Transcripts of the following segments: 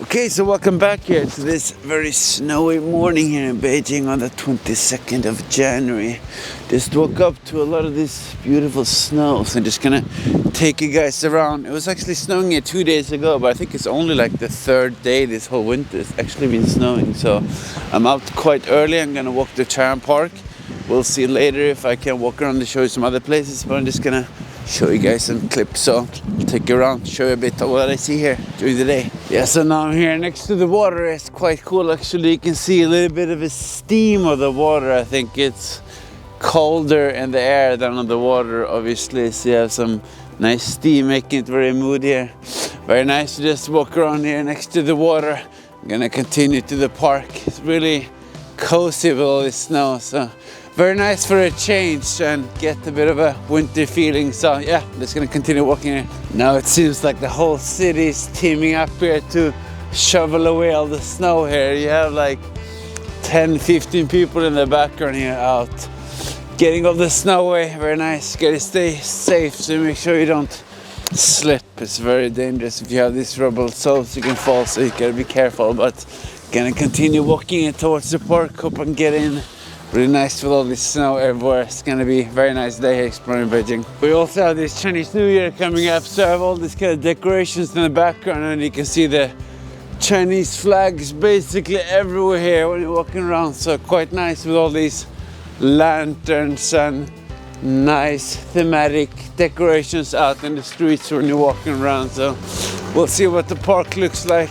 Okay, so welcome back here to this very snowy morning here in Beijing on the 22nd of January. Just woke up to a lot of this beautiful snow, so I'm just gonna take you guys around. It was actually snowing here 2 days ago, but I think it's only like the third day this whole winter it's actually been snowing. So I'm out quite early. I'm gonna walk to CHAOYANG Park. We'll see later if I can walk around and show you some other places, but I'm just gonna show you guys some clips, so I'll take you around, show you a bit of what I see here during the day. Yeah, so now I'm here next to the water. It's quite cool actually. You can see a little bit of a steam of the water. I think it's colder in the air than on the water, obviously, so you have some nice steam making it very moody here. Very nice to just walk around here next to the water. I'm gonna continue to the park. It's really cozy with all this snow, so very nice for a change and get a bit of a winter feeling. So yeah, I'm just gonna continue walking here. Now it seems like the whole city is teaming up here to shovel away all the snow here. You have like 10-15 people in the background here out getting all the snow away. Very nice. Gotta stay safe, so make sure you don't slip. It's very dangerous if you have these rubble soles, you can fall, so you gotta be careful. But gonna continue walking towards the park. Hope I can get in. Really nice with all this snow everywhere. It's gonna be a very nice day here exploring Beijing. We also have this Chinese New Year coming up, so I have all these kind of decorations in the background, and you can see the Chinese flags basically everywhere here when you're walking around. So quite nice with all these lanterns and nice thematic decorations out in the streets when you're walking around. So we'll see what the park looks like.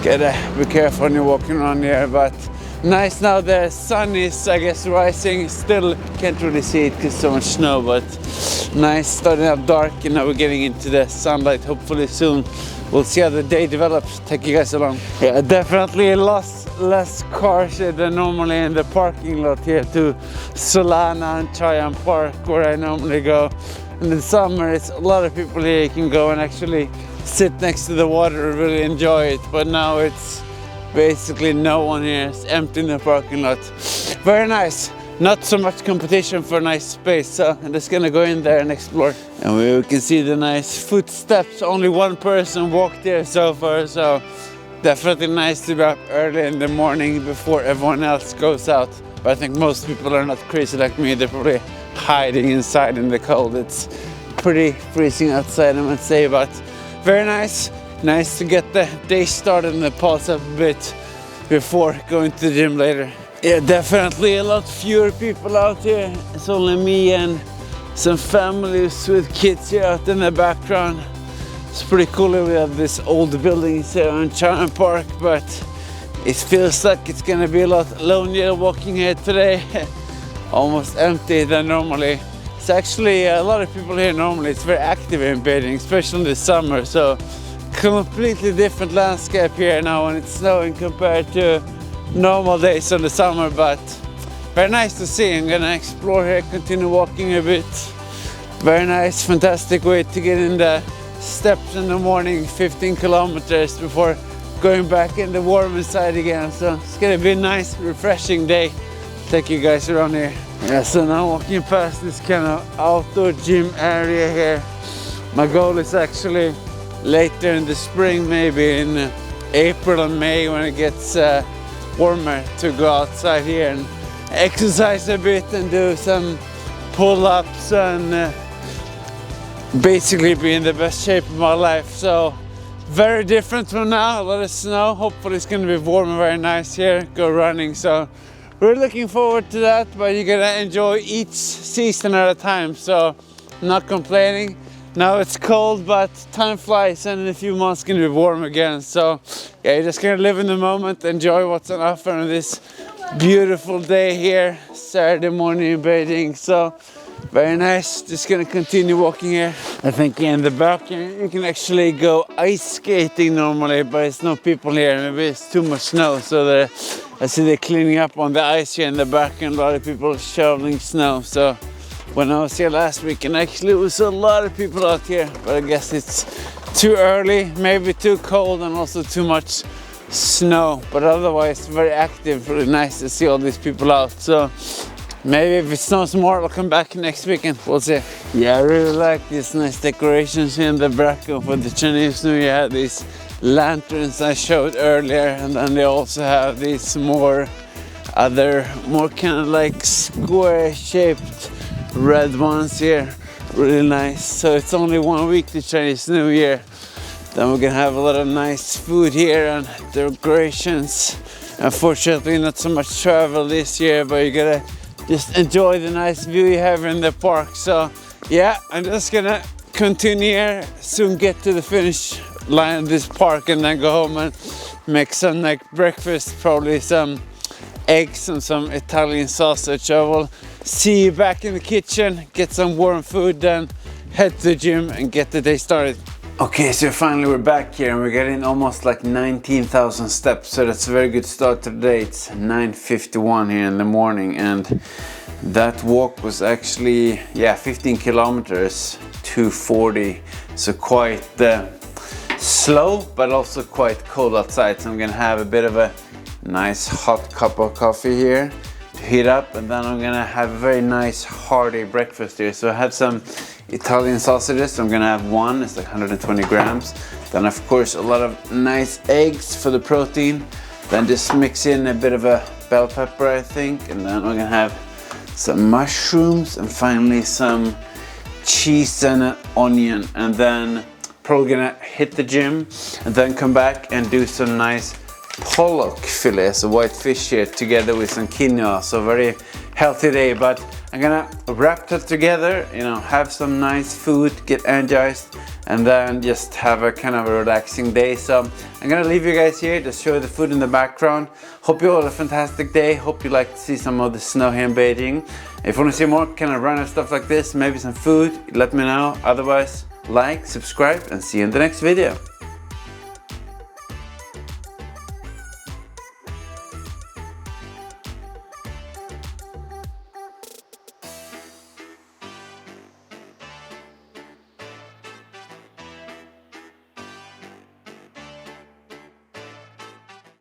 Gotta be careful when you're walking around here, but nice. Now the sun is, I guess, rising. Still can't really see it because so much snow, but nice. Starting up dark, and now we're getting into the sunlight hopefully soon. We'll see how the day develops. Take you guys along. Yeah, definitely less cars here than normally in the parking lot here to Solana and CHAOYANG Park, where I normally go. In the summer, it's a lot of people here. You can go and actually sit next to the water and really enjoy it, but now it's basically no one here. It's empty in the parking lot. Very nice. Not so much competition for a nice space, so I'm just gonna go in there and explore. And we can see the nice footsteps. Only one person walked here so far, so definitely nice to be up early in the morning before everyone else goes out. But I think most people are not crazy like me. They're probably hiding inside in the cold. It's pretty freezing outside, I must say, but very nice. Nice to get the day started and the pulse up a bit before going to the gym later. Yeah, definitely a lot fewer people out here. It's only me and some families with kids here out in the background. It's pretty cool. We have this old buildings here in CHAOYANG Park, but it feels like it's gonna be a lot lonelier walking here today. Almost empty than normally. It's actually a lot of people here normally. It's very active in Beijing, especially in the summer. So completely different landscape here now when it's snowing compared to normal days in the summer, but very nice to see. I'm gonna explore here, continue walking a bit. Very nice, fantastic way to get in the steps in the morning, 15 kilometers before going back in the warmer side again. So it's gonna be a nice, refreshing day. Take you guys around here. Yeah, so now walking past this kind of outdoor gym area here. My goal is actually later in the spring, maybe in April and May, when it gets warmer, to go outside here and exercise a bit and do some pull-ups and basically be in the best shape of my life. So very different from now. A lot of snow. Hopefully it's going to be warm and very nice here. Go running. So we're looking forward to that, but you're gonna enjoy each season at a time. So not complaining. Now it's cold, but time flies, and in a few months it's gonna be warm again. So yeah, you're just gonna live in the moment, enjoy what's on offer on this beautiful day here, Saturday morning in Beijing. So very nice. Just gonna continue walking here. I think in the back you can actually go ice skating normally, but it's no people here. Maybe it's too much snow, so I see they're cleaning up on the ice here in the back, and a lot of people shoveling snow. So when I was here last week, and actually it was a lot of people out here, but I guess it's too early, maybe too cold, and also too much snow. But otherwise very active, really nice to see all these people out. So maybe if it snows more, I'll come back next weekend. We'll see. Yeah, I really like these nice decorations here in the background for the Chinese New Year. These lanterns I showed earlier, and then they also have these more kind of like square shaped red ones here. Really nice. So it's only 1 week to Chinese New Year. Then we're gonna have a lot of nice food here and decorations. Unfortunately, not so much travel this year, but you gotta just enjoy the nice view you have in the park. So yeah, I'm just gonna continue here, soon get to the finish line of this park, and then go home and make some like breakfast, probably some eggs and some Italian sausage. I will see you back in the kitchen, get some warm food, then head to the gym and get the day started. Okay, so finally we're back here and we're getting almost like 19,000 steps, so that's a very good start to the day. It's 9:51 here in the morning, and that walk was actually 15 kilometers, 240, so quite slow but also quite cold outside. So I'm gonna have a bit of a nice hot cup of coffee here to heat up, and then I'm gonna have a very nice hearty breakfast here. So I had some Italian sausages. I'm gonna have one, it's like 120 grams. Then of course a lot of nice eggs for the protein. Then just mix in a bit of a bell pepper, I think, and then we're gonna have some mushrooms, and finally some cheese and an onion. And then probably gonna hit the gym and then come back and do some nice pollock fillet, so white fish here, together with some quinoa. So very healthy day, but I'm gonna wrap that together, you know, have some nice food, get energized, and then just have a kind of a relaxing day. So I'm gonna leave you guys here, just show you the food in the background. Hope you all have a fantastic day. Hope you like to see some of the snow here in Beijing. If you want to see more kind of random stuff like this, maybe some food, let me know. Otherwise, like, subscribe, and see you in the next video.